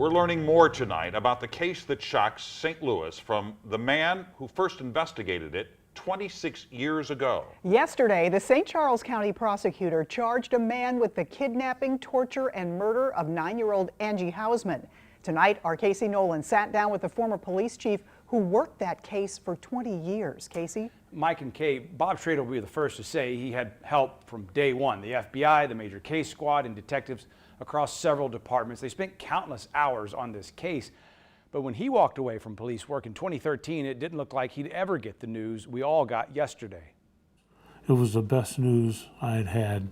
We're learning more tonight about the case that shocks St. Louis from the man who first investigated it 26 years ago. Yesterday, the St. Charles County Prosecutor charged a man with the kidnapping, torture, and murder of 9-year-old Angie Housman. Tonight, our Casey Nolen sat down with the former police chief who worked that case for 20 years. Casey? Mike and Kate, Bob Schrader will be the first to say he had help from day one. The FBI, the major case squad, and detectives across several departments. They spent countless hours on this case. But when he walked away from police work in 2013, it didn't look like he'd ever get the news we all got yesterday. It was the best news I had had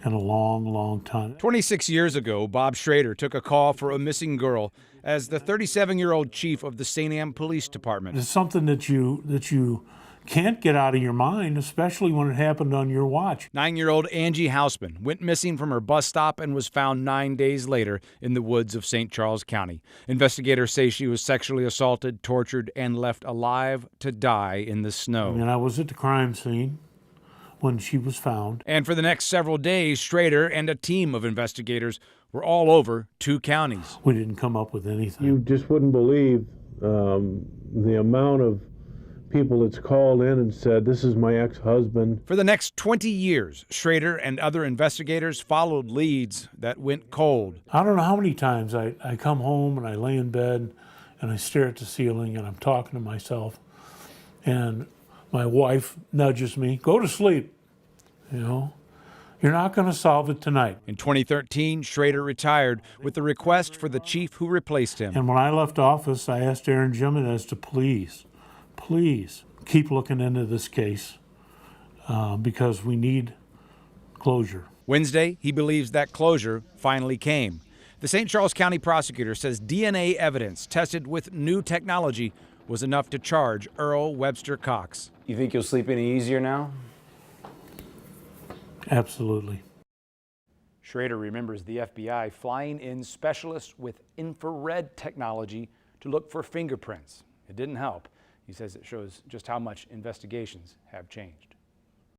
in a long, long time. 26 years ago, Bob Schrader took a call for a missing girl as the 37-year-old chief of the St. Anne Police Department. It's something that you can't get out of your mind, especially when it happened on your watch. 9-year-old Angie Housman went missing from her bus stop and was found 9 days later in the woods of St. Charles County. Investigators say she was sexually assaulted, tortured, and left alive to die in the snow. And I was at the crime scene when she was found. And for the next several days, Schrader and a team of investigators were all over 2 counties. We didn't come up with anything. You just wouldn't believe the amount of people that's called in and said, "This is my ex-husband." For the next 20 years, Schrader and other investigators followed leads that went cold. I don't know how many times I come home and I lay in bed and I stare at the ceiling and I'm talking to myself, and my wife nudges me, "Go to sleep, you know. You're not going to solve it tonight." In 2013, Schrader retired with the request for the chief who replaced him. And when I left office, I asked Aaron Jimenez to please keep looking into this case because we need closure. Wednesday, he believes that closure finally came. The St. Charles County Prosecutor says DNA evidence tested with new technology was enough to charge Earl Webster Cox. You think you'll sleep any easier now? Absolutely. Schrader remembers the FBI flying in specialists with infrared technology to look for fingerprints. It didn't help. He says it shows just how much investigations have changed.